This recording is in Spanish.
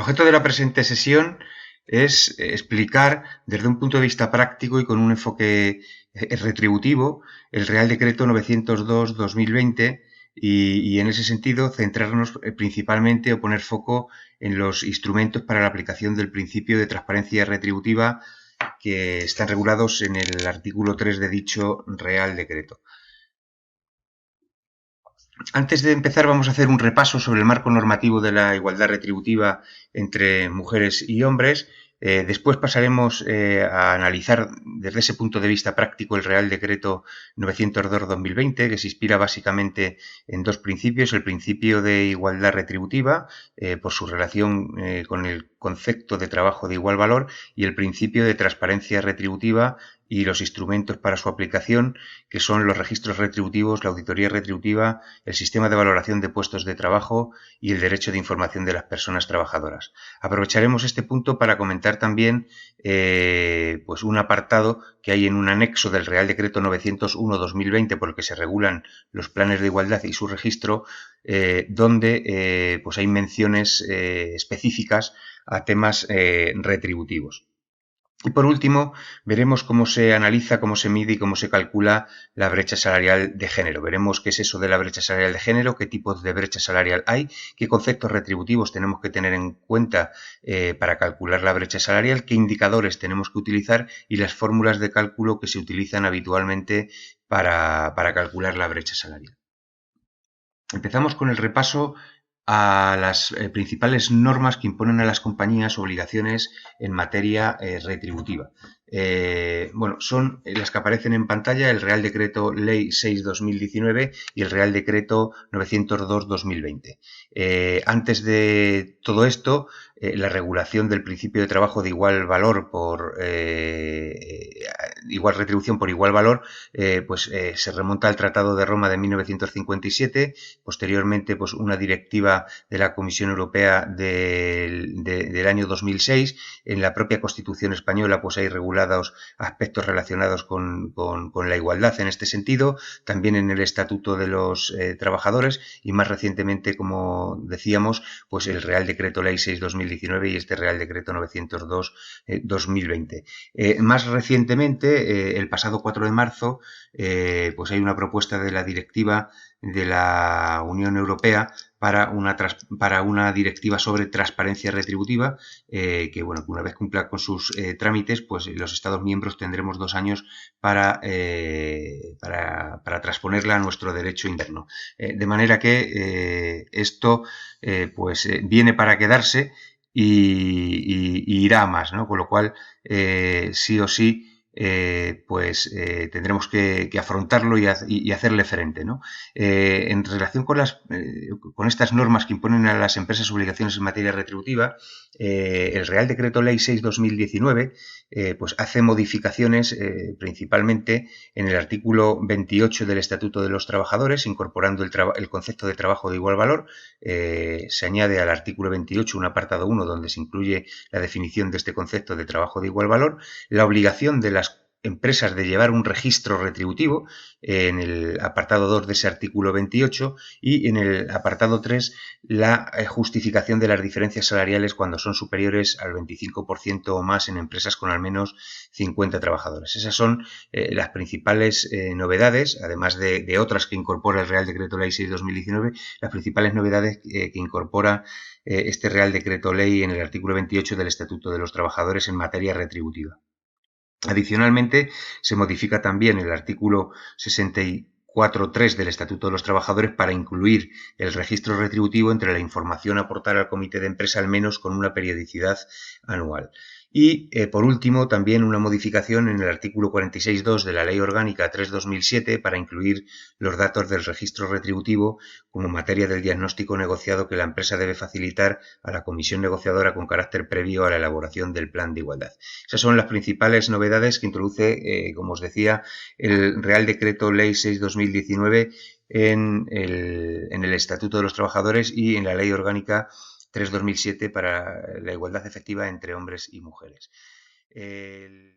objeto de la presente sesión es explicar desde un punto de vista práctico y con un enfoque retributivo el Real Decreto 902-2020 y en ese sentido centrarnos principalmente o poner foco en los instrumentos para la aplicación del principio de transparencia retributiva que están regulados en el artículo 3 de dicho Real Decreto. Antes de empezar vamos a hacer un repaso sobre el marco normativo de la igualdad retributiva entre mujeres y hombres. Después pasaremos a analizar desde ese punto de vista práctico el Real Decreto 902-2020, que se inspira básicamente en dos principios. El principio de igualdad retributiva, por su relación con el concepto de trabajo de igual valor, y el principio de transparencia retributiva y los instrumentos para su aplicación, que son los registros retributivos, la auditoría retributiva, el sistema de valoración de puestos de trabajo y el derecho de información de las personas trabajadoras. Aprovecharemos este punto para comentar también pues un apartado que hay en un anexo del Real Decreto 901-2020 por el que se regulan los planes de igualdad y su registro, donde pues hay menciones específicas a temas retributivos. Y por último, veremos cómo se analiza, cómo se mide y cómo se calcula la brecha salarial de género. Veremos qué es eso de la brecha salarial de género, qué tipos de brecha salarial hay, qué conceptos retributivos tenemos que tener en cuenta para calcular la brecha salarial, qué indicadores tenemos que utilizar y las fórmulas de cálculo que se utilizan habitualmente para calcular la brecha salarial. Empezamos con el repaso a las principales normas que imponen a las compañías obligaciones en materia retributiva. Bueno, son las que aparecen en pantalla: el Real Decreto Ley 6/2019 y el Real Decreto 902/2020. Antes de todo esto, la regulación del principio de trabajo de igual valor por igual retribución por igual valor, se remonta al Tratado de Roma de 1957. Posteriormente, pues una directiva de la Comisión Europea del año 2006. En la propia Constitución española pues hay regulados aspectos relacionados con la igualdad en este sentido, también en el Estatuto de los Trabajadores y más recientemente, como decíamos, pues el Real Decreto Ley 6/2019 y este Real Decreto 902/2020. Más recientemente, el pasado 4 de marzo, pues hay una propuesta de la directiva de la Unión Europea para una directiva sobre transparencia retributiva, que bueno, una vez cumpla con sus trámites, pues los Estados miembros tendremos 2 años para transponerla a nuestro derecho interno. De manera que esto viene para quedarse y irá a más, ¿no? Con lo cual, sí o sí, tendremos que afrontarlo y hacerle frente, ¿no? En relación con estas normas que imponen a las empresas obligaciones en materia retributiva, el Real Decreto Ley 6/2019 pues hace modificaciones principalmente en el artículo 28 del Estatuto de los Trabajadores, incorporando el concepto de trabajo de igual valor. Se añade al artículo 28 un apartado 1 donde se incluye la definición de este concepto de trabajo de igual valor, la obligación de las empresas de llevar un registro retributivo en el apartado 2 de ese artículo 28 y en el apartado 3 la justificación de las diferencias salariales cuando son superiores al 25% o más en empresas con al menos 50 trabajadores. Esas son las principales novedades, además de otras que incorpora el Real Decreto Ley 6/2019, las principales novedades que incorpora este Real Decreto Ley en el artículo 28 del Estatuto de los Trabajadores en materia retributiva. Adicionalmente, se modifica también el artículo 64.3 del Estatuto de los Trabajadores para incluir el registro retributivo entre la información a aportar al comité de empresa al menos con una periodicidad anual. Y, por último, también una modificación en el artículo 46.2 de la Ley Orgánica 3/2007 para incluir los datos del registro retributivo como materia del diagnóstico negociado que la empresa debe facilitar a la comisión negociadora con carácter previo a la elaboración del plan de igualdad. Esas son las principales novedades que introduce, como os decía, el Real Decreto Ley 6/2019 en el Estatuto de los Trabajadores y en la Ley Orgánica 3/2007 para la igualdad efectiva entre hombres y mujeres.